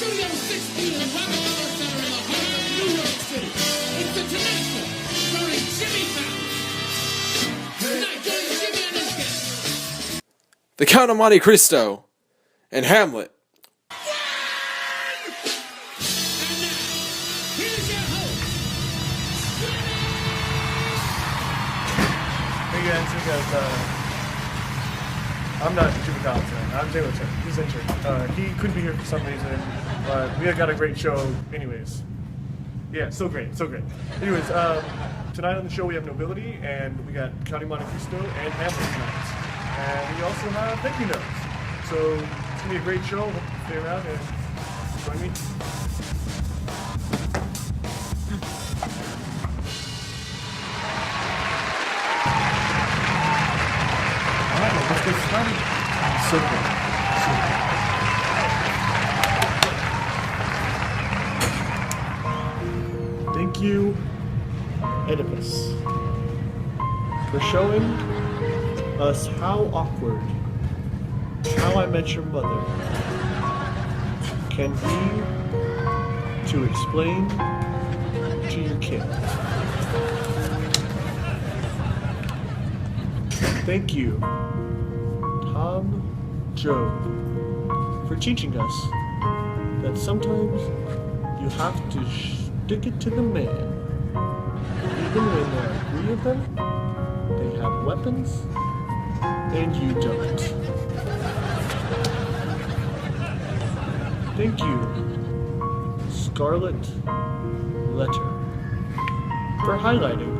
Studio 16 and Robert Center in the heart of New York City. It's the Tonight Show, starring Jimmy Fallon. Tonight, join Jimmy and his guests. The Count of Monte Cristo and Hamlet. And now, here's your host, Hey guys, I'm not Jimmy Fallon tonight. I'm Taylor Turk. He's intern. He couldn't be here for some reason, but we got a great show anyways. Yeah, so great, so great. Anyways, tonight on the show we have Nobility, and we got Count of Monte Cristo and Hamlet tonight. And we also have thank you notes. So it's gonna be a great show. Hope you stay around and join me. Alright, well, let's get started. So good. So good. Thank you, Oedipus, for showing us how awkward How I Met Your Mother can be to explain to your kid. Thank you, Tom Joad, for teaching us that sometimes you have to stick it to the man. Even when there are three of them, they have weapons, and you don't. Thank you, Scarlet Letter, for highlighting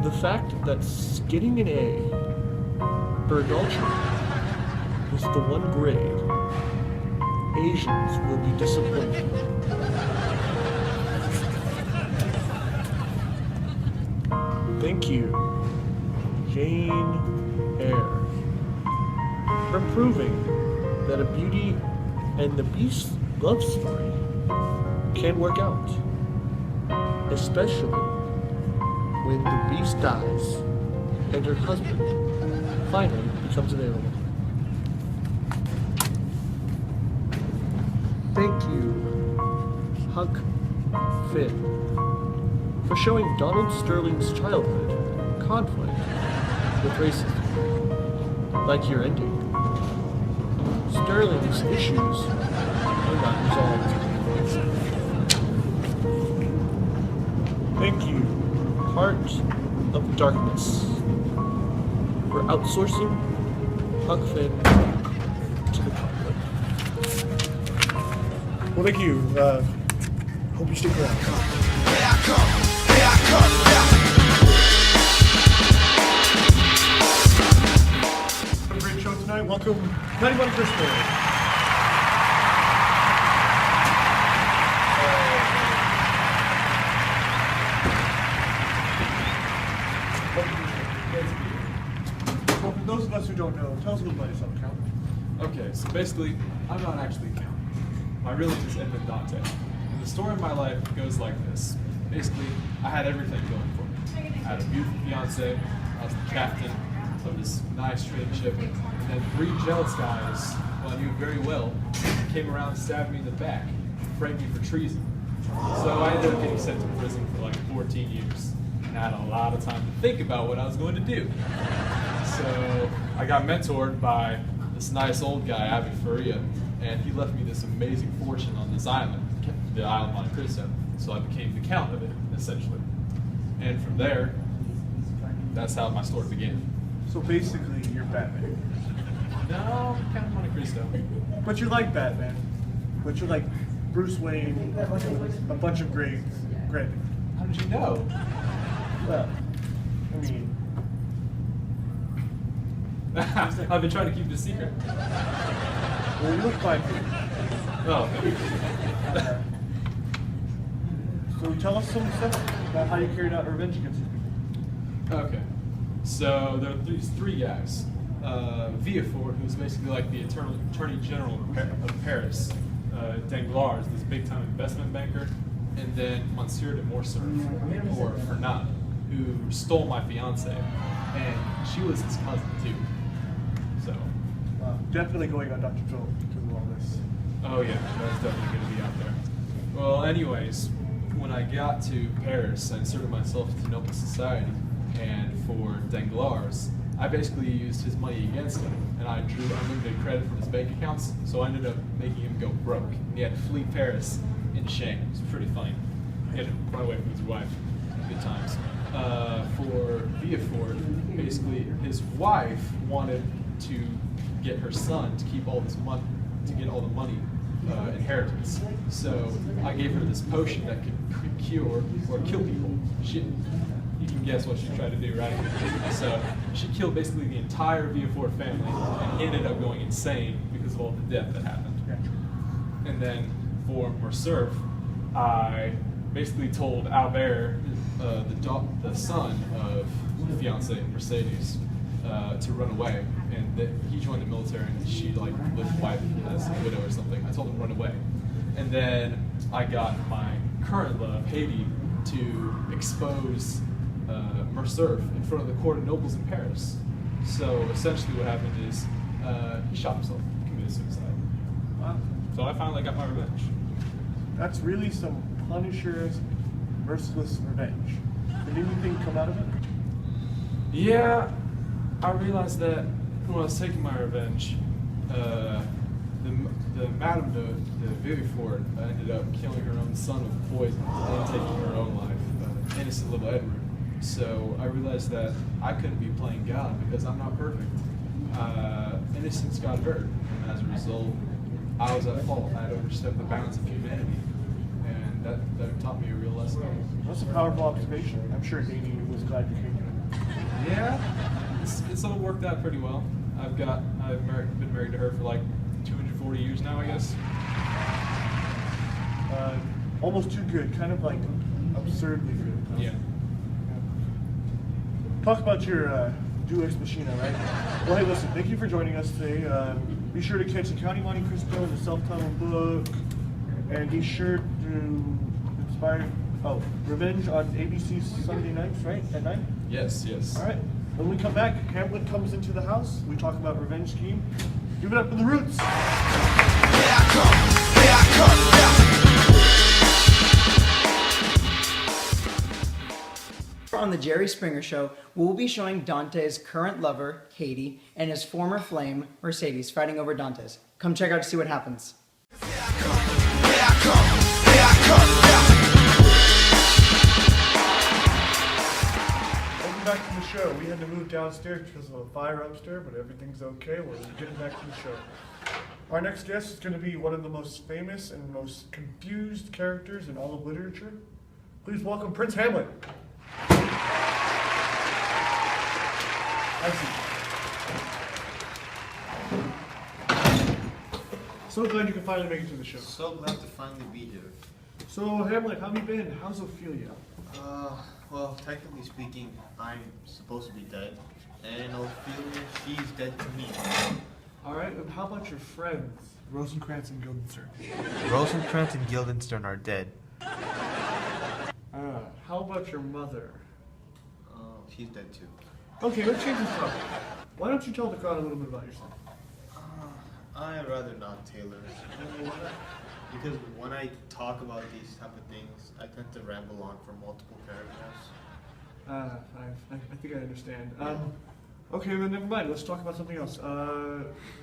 the fact that getting an A for adultery is the one grade Asians will be disappointed. Thank you, Jane Eyre, for proving that a Beauty and the Beast love story can work out, especially when the Beast dies and her husband finally becomes available. Thank you, Huck Finn, for showing Donald Sterling's childhood conflict with racism, like your ending. Sterling's issues were not resolved. Thank you, Heart of Darkness, for outsourcing Huck Finn to the conflict. Well, thank you. Hope you stick around. Here I come, yeah. A great show tonight. Welcome, Count of Monte Cristo. Well, for those of us who don't know, tell us a little about yourself, Count. Okay, so basically, I'm not actually a count. My real name is Edmund Dante. And the story of my life goes like this. Basically, I had everything going for me. I had a beautiful fiance, I was the captain of this nice trading ship, and then three jealous guys, who I knew very well, came around and stabbed me in the back, framed me for treason. So I ended up getting sent to prison for like 14 years. And I had a lot of time to think about what I was going to do. So I got mentored by this nice old guy, Abbey Faria, and he left me this amazing fortune on this island, the island Monte Cristo. So I became the count of it, essentially. And from there, that's how my story began. So basically, you're Batman. No, Count of Monte Cristo. But you're like Batman. But you're like Bruce Wayne with a bunch of grades. Granted. How did you know? Well, I mean, I've been trying to keep this secret. well, you look fine for me. Oh, thank you. So tell us some stuff about how you carried out revenge against these people. Okay. So there are these three guys. Villefort, who's basically like the Attorney General of Paris. Danglars, this big-time investment banker. And then Monsieur de Morcerf, or Fernand, who stole my fiance. And she was his cousin, too. So. Definitely going on Dr. Phil because of all this. Oh, Oh yeah, that's definitely going to be out there. Well, anyways, when I got to Paris, I inserted myself into noble society, and for Danglars, I basically used his money against him, and I drew unlimited credit from his bank accounts, so I ended up making him go broke. And he had to flee Paris in shame. It was pretty funny. He had to run away from his wife. Good times. For Villefort, basically, his wife wanted to get her son to keep all this money, to get all the money inheritance. So I gave her this potion that could cure or kill people. You can guess what she tried to do, right? So she killed basically the entire Villefort family, and he ended up going insane because of all the death that happened. And then for Morcerf, I basically told Albert, the son of the fiancée Mercedes, to run away, and that he joined the military, and she like lived wife as a widow or something. I told him to run away, and then I got my current love, Haiti, to expose Morcerf in front of the court of nobles in Paris. So essentially, what happened is he shot himself, committed suicide. Wow. So I finally got my revenge. That's really some Punisher's merciless revenge. Did anything come out of it? Yeah, I realized that when I was taking my revenge, the Madame de Villefort ended up killing her own son with poison and taking her own life, innocent little Edward. So I realized that I couldn't be playing God because I'm not perfect. Innocence got hurt, and as a result, I was at fault. I had overstepped the bounds of humanity, and that taught me a real lesson. That's a powerful observation. I'm sure Haiti was glad you came to it. Yeah, it's all worked out pretty well. I've been married to her for like 240 years now, I guess. Almost too good, kind of like absurdly good. Yeah. Talk about your Deus Ex Machina, right? Well, hey, listen, thank you for joining us today. Be sure to catch the County Monte Cristo in the self-titled book, and be sure to inspire. Oh, Revenge on ABC Sunday nights, right? At 9? Yes. All right. When we come back, Hamlet comes into the house. We talk about revenge scheme. Give it up for the Roots. Here I come, here I come, On the Jerry Springer Show, we'll be showing Dante's current lover, Katie, and his former flame, Mercedes, fighting over Dante's. Come check out to see what happens. Here I come, here I come, Welcome back to the show. We had to move downstairs because of a fire upstairs, but everything's okay. We're getting back to the show. Our next guest is going to be one of the most famous and most confused characters in all of literature. Please welcome Prince Hamlet. So glad you could finally make it to the show. So glad to finally be here. So Hamlet, how have you been? How's Ophelia? Well, technically speaking, I'm supposed to be dead, and Ophelia, she's dead to me. All right, and how about your friends, Rosencrantz and Guildenstern? Rosencrantz and Guildenstern are dead. How about your mother? She's dead too. Okay, let's change this topic. Why don't you tell the crowd a little bit about yourself? I'd rather not, Taylor. You know what? Because when I talk about these type of things, I tend to ramble on for multiple paragraphs. I think I understand. Okay, then never mind. Let's talk about something else.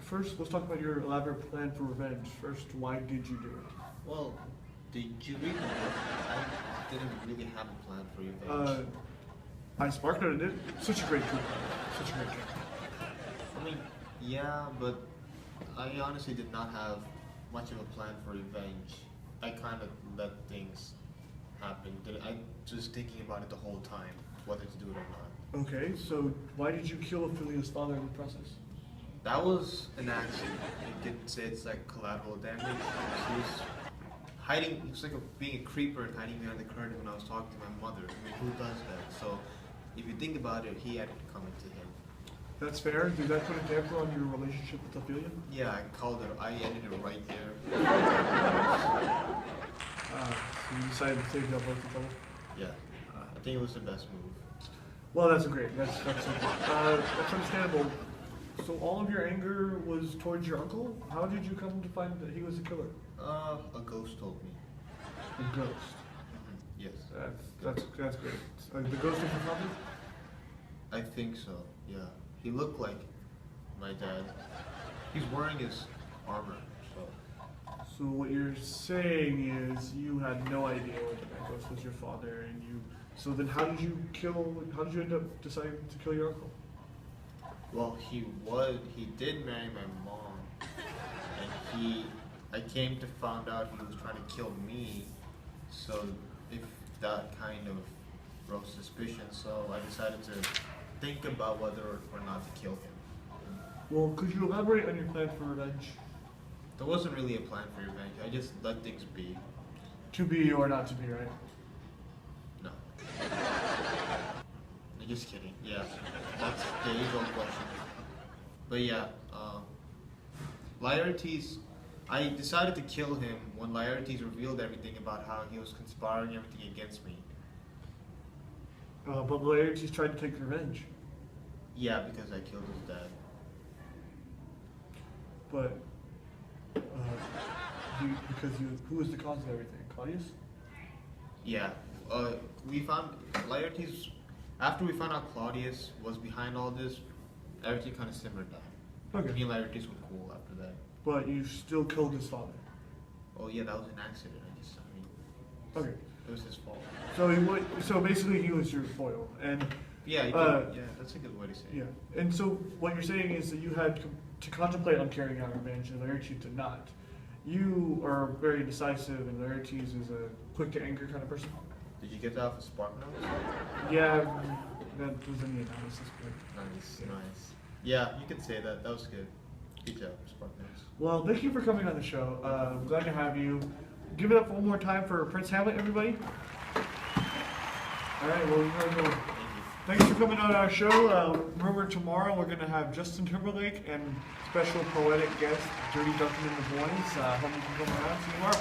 First, let's talk about your elaborate plan for revenge. First, why did you do it? Well, did you read the book? I didn't really have a plan for revenge. I sparked it. It. Such a great trooper. Such a great trooper. I mean, yeah, but I honestly did not have much of a plan for revenge. I kind of let things happen. I was thinking about it the whole time, whether to do it or not. Okay, so why did you kill Ophelia's father in the process? That was an accident. You could say it's like collateral damage. He was hiding, he was like being a creeper and hiding behind the curtain when I was talking to my mother. I mean, who does that? So, if you think about it, he had it coming to him. That's fair. Did that put a damper on your relationship with Ophelia? Yeah, I ended it right there. So you decided to save that both each other? Yeah, I think it was the best move. Well, that's great. That's understandable. So all of your anger was towards your uncle? How did you come to find that he was a killer? A ghost told me. A ghost. Yes. That's great. The ghost of your father? I think so, yeah. He looked like my dad. He's wearing his armor, so. So what you're saying is you had no idea whether that ghost was your father, and you. So then, how did you end up deciding to kill your uncle? Well, he did marry my mom, and I came to find out he was trying to kill me, so if that kind of rose suspicion, so I decided to think about whether or not to kill him. Well, could you elaborate on your plan for revenge? There wasn't really a plan for revenge, I just let things be. To be or not to be, right? No. I'm just kidding, yeah. That's the age-old question. But yeah, Laertes, I decided to kill him when Laertes revealed everything about how he was conspiring everything against me. But Laertes tried to take revenge. Yeah, because I killed his dad. But, who was the cause of everything? Claudius? Yeah, we found Laertes, after we found out Claudius was behind all this, everything kind of simmered down. Okay. Me and Laertes were cool after that. But you still killed his father. Oh yeah, that was an accident, Okay. it was his fault. So basically he was your foil, and Yeah, yeah, that's a good way to say it. yeah. And so what you're saying is that you had to contemplate on carrying out revenge, and Laertes did not. You are very decisive, and Laertes is a quick to anger kind of person. Did you get that off of Spark Notes? Yeah, that was in the analysis. But Nice. Yeah, you could say that. That was good. Good job, Spark Notes. well, thank you for coming on the show. I'm glad to have you. Give it up one more time for Prince Hamlet, everybody. All right, well, you guys go. Thank you. Thanks for coming on our show. Remember, tomorrow we're going to have Justin Timberlake and special poetic guest, Dirty Duncan and the Boys. Hope you can come around. See you tomorrow.